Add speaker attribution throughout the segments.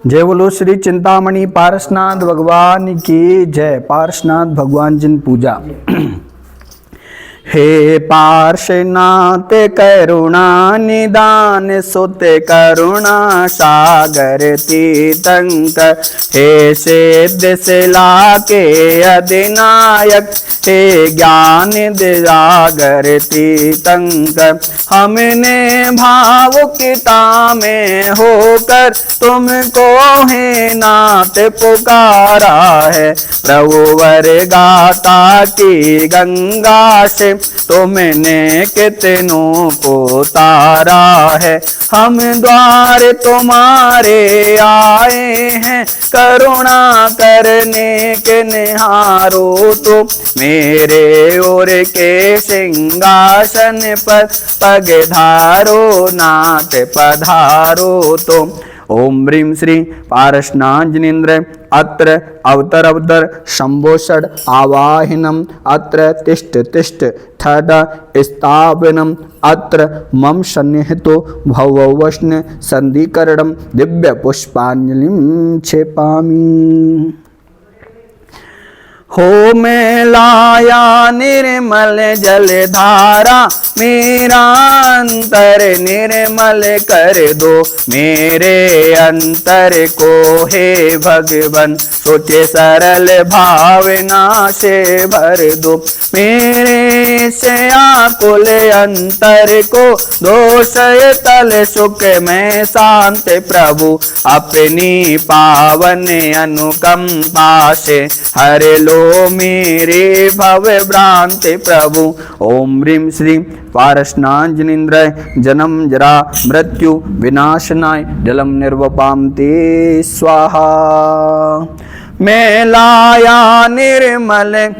Speaker 1: जय बोलो श्री चिंतामणि पारसनाथ भगवान की जय। पारसनाथ भगवान जिन पूजा। हे पार्श्वनाथ करुणा निदान सुत करुणा सागर तीर्थंकर, हे सिद्ध शिला के अधिनायक, हे ज्ञान दिजागर तीर्थंकर। हमने भावुकता में होकर तुमको हे नाथ पुकारा है, प्रभु वर गाता की गंगा से तुमने कितनों को तारा है। हम द्वार तुम्हारे आए हैं, करुणा करने के निहारो तो मेरे ओर के सिंहासन पर पग धारो नाथ पधारो तो। ओम ह्रीं श्री पारसनाथ अत्र अवतर अवतर शंभोषड आवाहिनम, अत्र तिष्ठ तिष्ठ थड स्थापनम, अत्र मम सन्निहितो भववष्ण संधिकरणम दिव्य पुष्पांजलिं क्षेपामि। हो मैं लाया निर्मल जल धारा, मेरा अंतर निर्मल कर दो, मेरे अंतर को हे भगवन सोचे सरल भावना से भर दो। मेरे से आकुल अंतर को दोषय तल सुख में शांत प्रभु, अपनी पावन अनुकंपा से हर लो मेरे भव भ्रांति प्रभु। ओम ह्रीं श्री पारसनाथ जन्म जरा मृत्यु विनाशनाय जलम निर्वपाम ते स्वाहा। मैं लाया निर्मल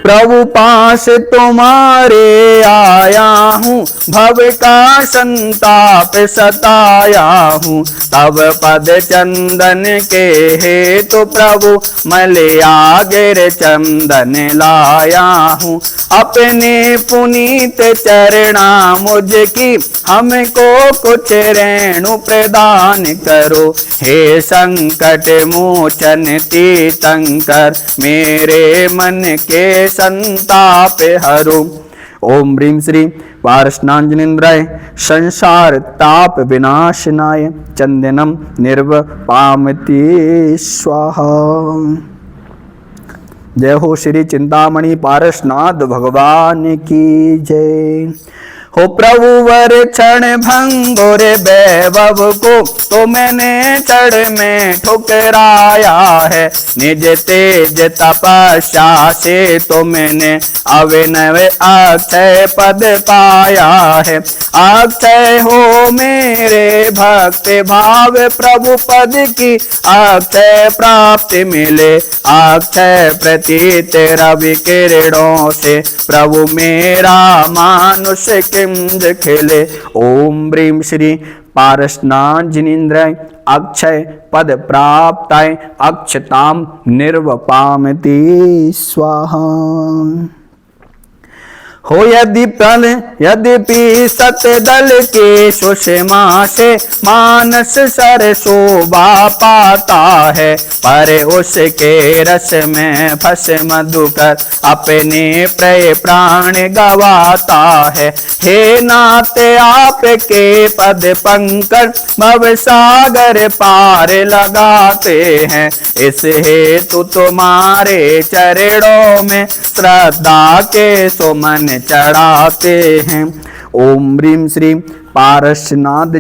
Speaker 1: प्रभु पास तुम्हारे आया हूँ, भव का संताप सताया हूँ, तब पद चंदन के हेतु प्रभु मलया गिर चंदन लाया हूँ। अपने पुनीत चरणा मुझकी हमको कुछ रेणु प्रदान करो, हे संकट मोचन तीर्थंकर मेरे मन के संताप हरो। ओम ह्रीं श्री पारसनाथ संसार ताप विनाशनाय चंदनम निर्वपामति स्वाहा। जय हो श्री चिंतामणि पारसनाथ भगवान की जय। हो प्रभु वर क्षण भंगुर वैभव को तो मैंने चढ़ में ठुकराया है, निज तेज तपस्या से तो मैंने अविनव अक्षय पद पाया है। अक्षय हो मेरे भक्ति भाव प्रभु पद की अक्षय प्राप्ति मिले, अक्षय प्रतीत रवि किरणों से प्रभु मेरा मानुष किंज खिले। ओम ह्रीं श्री पारसनाथ अक्षय पद प्राप्ताय अक्षताम निर्वपामति स्वाहा। हो यद्यपि सत दल के सुषमा से मानस सर शोभा पाता है, पर उसके रस में फंस मधुकर अपने प्रिय प्राण गवाता है। हे नाथ आपके पद पंकज भव सागर पार लगाते हैं, इस हेतु तुम्हारे चरणों में श्रद्धा के सुमन चढ़ाते हैं। ओम ह्रीं श्री पारसनाथ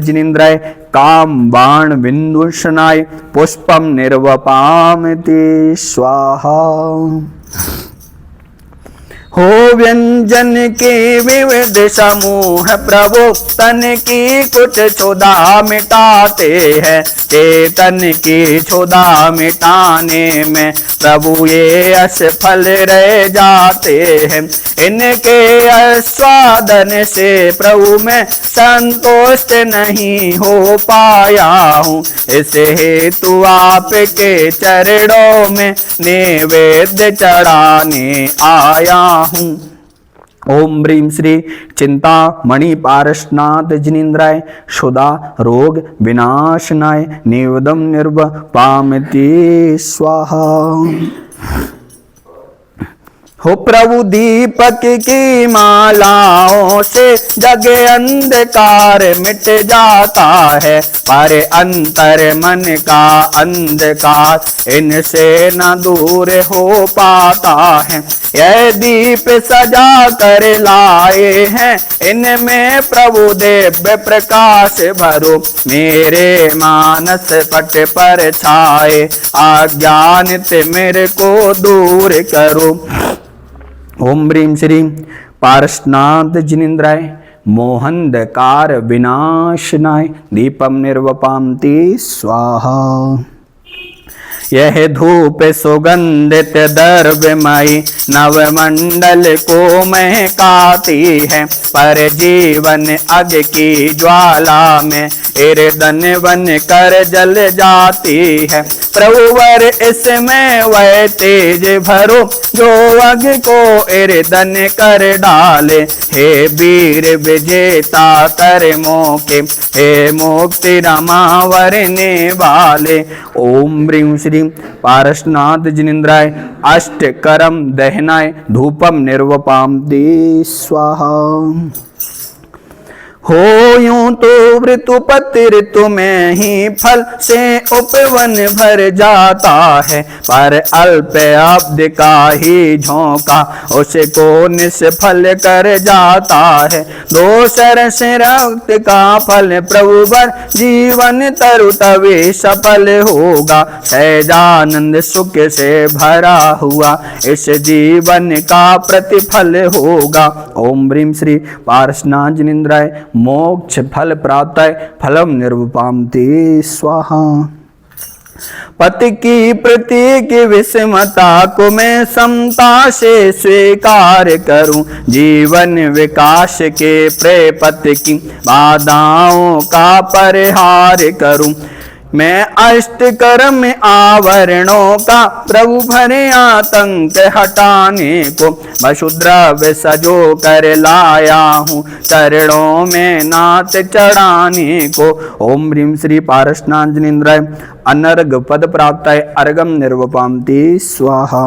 Speaker 1: काम बाण विन्दुषणाय पुष्पम निर्वपामति स्वाहा। हो व्यंजन के विविध समूह प्रभु तन की कुछ क्षुधा मिटाते हैं, चेतन की क्षुधा मिटाने में प्रभु ये असफल रह जाते हैं। इनके आस्वादन से प्रभु मैं संतुष्ट नहीं हो पाया हूँ, इस हेतु आपके चरणों में नैवेद्य चढ़ाने आया हूँ। ओम ह्रीं श्री चिंतामणि पारसनाथ जिनेन्द्राय शुदा रोग विनाशनाय निवदम निर्वपामिति स्वाहा। हो प्रभु दीपक की मालाओं से जग अंधकार मिट जाता है, पर अंतर मन का अंधकार इनसे न दूर हो पाता है। यह दीप सजा कर लाए हैं, इनमें प्रभु दिव्य प्रकाश भरो, मेरे मानस पट पर छाए अज्ञानित मेरे को दूर करो। ओम ह्रीं श्री पारसनाथ जिनेन्द्राय मोहंधकार विनाशनाय दीपम निर्वपामति स्वाहा। यह धूप सुगंधित द्रव्यमयी नवमंडल को महकाती है, पर जीवन अग की ज्वाला में ईर्दन बन कर जल जाती है। प्रभुवर इसमें वह तेज भरो, जो अग को ईर्दन कर डाले। हे वीर विजेता कर मोके, हे मुक्ति रमा वरने वाले। ओम ह्रीं श्री पारसनाथ जिनेन्द्राय अष्टकरम दहनाय धूपम निर्वपामति स्वाहा। हो यूं तो ऋतुपति ऋतु में ही फल से उपवन भर जाता है, पर अल्प अब्द का ही झोंका उसको निष्फल कर जाता है। दोसर से रक्त का फल प्रभुवर जीवन तरु तभी सफल होगा, सहजानंद सुख से भरा हुआ इस जीवन का प्रतिफल होगा। ओम ह्रीं श्री पारसनाथ जिनेन्द्राय मोक्ष फल प्राप्ताय फलम निर्वपामति स्वाहा। पति की प्रतीक विषमता को मैं समता से स्वीकार करूं, जीवन विकास के प्रपथ की बाधाओं का परिहार करूं। मैं अष्टकर्म आवरणों का प्रभु भरे आतंक हटाने को वसुद्रव्य सजो कर लाया हूँ, चरणों में नाथ चढ़ाने को। ओम ह्रीं श्री पारसनाथ जिनेन्द्राय अनर्घ पद प्राप्ताय अर्घम निर्वपामति स्वाहा।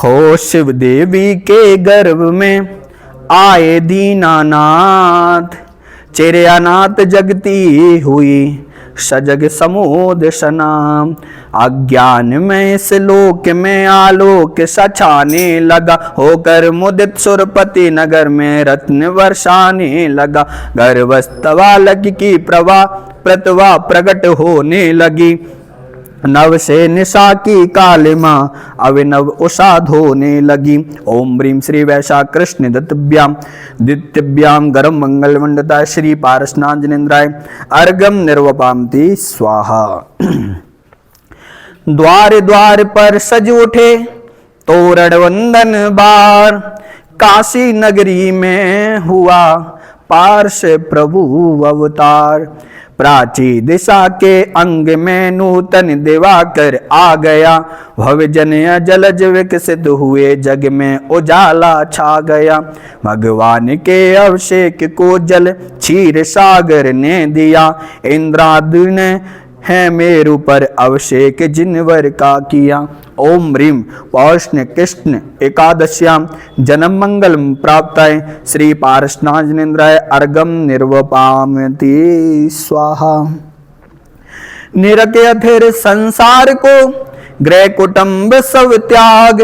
Speaker 1: हो शिव देवी के गर्भ में आए दीनानाथ, चिरयानाथ जगती हुई सजग समोद सनाम। अज्ञान में इस लोक में आलोक सछाने लगा, होकर मुदित सुरपति नगर में रत्न वर्षाने लगा। गर्भस्थ बालक की प्रतिभा प्रकट होने लगी, नव से निशा की कालिमा अविनव उषा धोने लगी। ओम ह्रीं श्री वैशाख कृष्ण दत्तभ्याम दित्यभ्याम गरम मंगल मंडता श्री पारसनाथ जिनेन्द्राय अर्घम निर्वपामति स्वाहा। द्वार द्वार पर सज उठे तोरण वंदन बार, काशी नगरी में हुआ पार्श प्रभु अवतार। प्राची दिशा के अंग में नूतन दिवाकर आ गया, भवजन जलज विकसित हुए जग में उजाला छा गया। भगवान के अभिषेक को जल क्षीर सागर ने दिया, इंद्रादि ने है मेरु पर अभिषेक जिनवर का किया। ओम ह्रीं पौष्ण कृष्ण एकादश्याम जन्म मंगल प्राप्ताय श्री पारसनाथ जिनेन्द्राय अर्घम निर्वपामति स्वाहा। निरख अथिर संसार को गृह कुटुंब सब त्याग,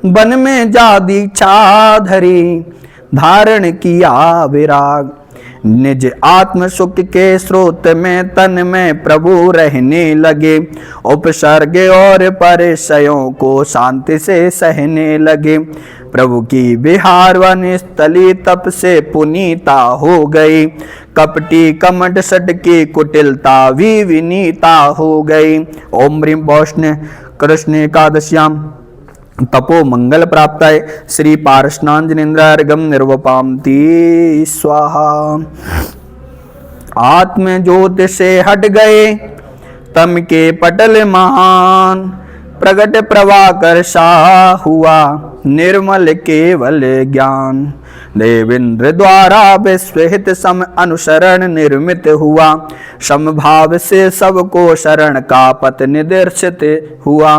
Speaker 1: वन में जा दीक्षा धरी धारण किया विराग। निज आत्म सुख के स्रोत में तन में प्रभु रहने लगे, उपसर्ग और परिचयों को शांति से सहने लगे। प्रभु की विहार वन स्थली तप से पुनीता हो गई, कपटी कमट सट की कुटिलता विनीता हो गई। ओम ह्रीं वैष्णव कृष्ण एकादश्याम तपो मंगल प्राप्ताय श्री पारसनाथ जिनेन्द्राय अर्घम निर्वपामति स्वाहा। आत्म ज्योत से हट गए तम के पटल महान, प्रगट प्रभाकर सा हुआ, निर्मल केवल ज्ञान। देवेंद्र द्वारा विश्वहित सम अनुसरण निर्मित हुआ, समभाव से सबको शरण का पथ निर्देशित हुआ।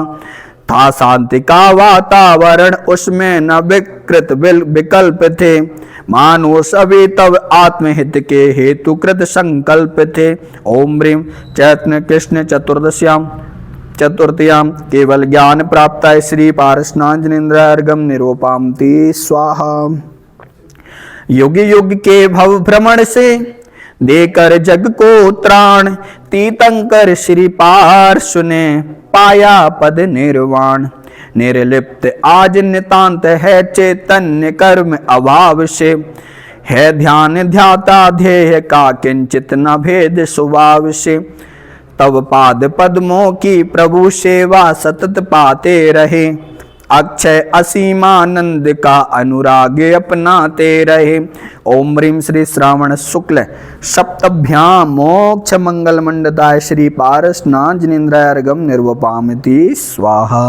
Speaker 1: था शांति का वातावरण, उसमें न विकृत विकल्प थे, मानो सभी तब आत्महित के हेतु कृत संकल्प थे। ओम ह्रीं चैतन्य कृष्ण चतुर्थ्याम केवल ज्ञान प्राप्त श्री पारसनांजनेन्द्रार्घम निरूपामति स्वाहा। युग युग के भव भ्रमण से देकर जग को त्राण, तीर्थंकर श्री पार्श्व ने पाया पद निर्वाण। निर्लिप्त आज नितांत है चैतन्य कर्म अभाव से, है ध्यान ध्याता ध्येय का किंचित न भेद स्वभाव से। तब पाद पद्मों की प्रभु सेवा सतत पाते रहे, अक्षय असीमानंद का अनुराग अपनाते रहे। ओम ह्रीं श्री श्रावण शुक्ल सप्तभ्याम मोक्ष मंगल मंडताय श्री पारसनांजनेन्द्रार्घम निर्वपामिति स्वाहा।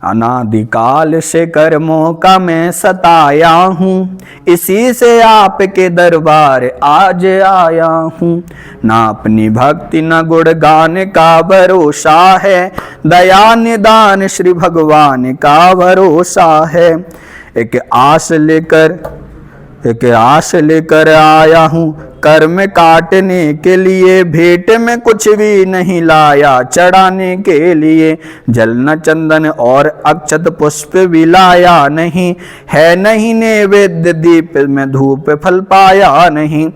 Speaker 1: अनादिकाल से कर्मों का मैं सताया हूँ, इसी से आपके दरबार आज आया हूँ। ना अपनी भक्ति न गुणगान का भरोसा है, दया निदान श्री भगवान का भरोसा है। एक आस लेकर आया हूँ, कर्म काटने के लिए, भेंट में कुछ भी नहीं लाया चढ़ाने के लिए। जल न चंदन और अक्षत पुष्प भी लाया नहीं, है नहीं नैवेद्य दीप में धूप फल पाया नहीं।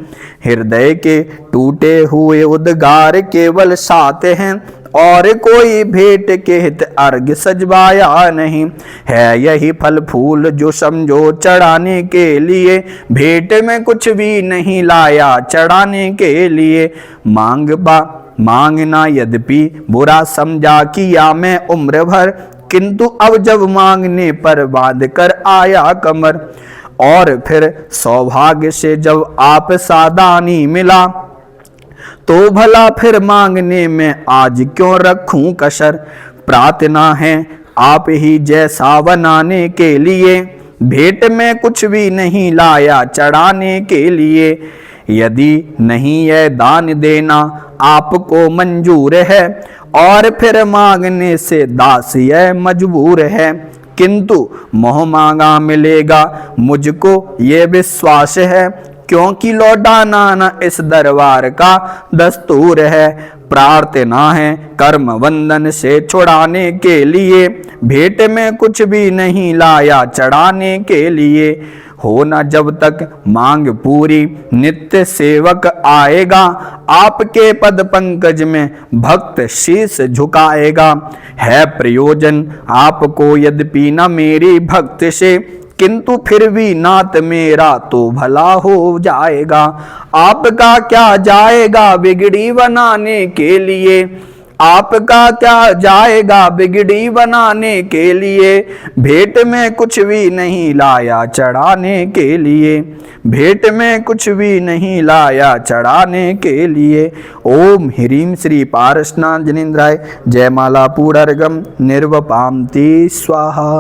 Speaker 1: हृदय के टूटे हुए उद्गार केवल सात हैं, और कोई भेंट के हित अर्घ सजवाया नहीं। है यही फल फूल जो समझो चढ़ाने के लिए, भेंट में कुछ भी नहीं लाया चढ़ाने के लिए। मांगना यद्यपि बुरा समझा किया मैं उम्र भर, किंतु अब जब मांगने पर बांध कर आया कमर। और फिर सौभाग्य से जब आप सादानी मिला, तो भला फिर मांगने में आज क्यों रखूं कसर। प्रार्थना है आप ही जैसा बनाने के लिए, भेंट में कुछ भी नहीं लाया चढ़ाने के लिए। यदि नहीं यह दान देना आपको मंजूर है, और फिर मांगने से दास यह मजबूर है। किंतु मोह मांगा मिलेगा मुझको ये विश्वास है, क्योंकि लौटाना न इस दरबार का दस्तूर है। प्रार्थना है कर्म बंधन से छुड़ाने के लिए, भेंट में कुछ भी नहीं लाया चढ़ाने के लिए। हो न जब तक मांग पूरी, नित्य सेवक आएगा, आपके पद पंकज में भक्त शीश झुकाएगा। है प्रयोजन आपको यद्यपि न मेरी भक्त से, किंतु फिर भी नात मेरा तो भला हो जाएगा। आपका क्या जाएगा बिगड़ी बनाने के लिए, आपका क्या जाएगा बिगड़ी बनाने के लिए। भेंट में कुछ भी नहीं लाया चढ़ाने के लिए, भेंट में कुछ भी नहीं लाया चढ़ाने के लिए। ओम ह्रीं श्री पारसनांजनेन्द्राय जयमाला पूर्णर्घम निर्वपामति स्वाहा।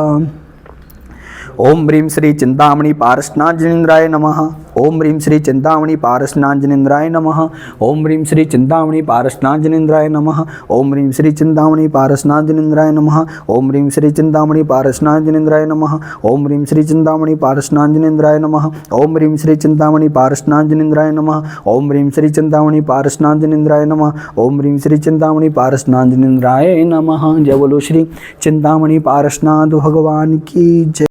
Speaker 1: ओम ह्रीं श्री चिंतामणि पारसनांजनेन्द्राय नमः। ओम ह्रीं श्री चिंतामणि पारसनांजनेन्द्राय नमः। ओम ह्रीं श्री चिंतामणि पारसनांजनेन्द्राय नमः। ओम ह्रीं श्री चिंतामणि पारसनांजनेन्द्राय नमः। ओम ह्रीं श्री चिंतामणि पारसनांजनेन्द्राय नमः। ओम ह्रीं श्री चिंतामणि पारसनांजनेन्द्राय नमः। ओम ह्रीं श्री चिंतामणि पारसनांजनेन्द्राय नमः। ओम ह्रीं श्री चिंतामणि पारसनांजनेन्द्राय नमः। ओम ह्रीं श्री चिंतामणि पारसनांजनेन्द्राय नमः। जय बोलो श्री चिंतामणि पारसनाथ भगवान की जय।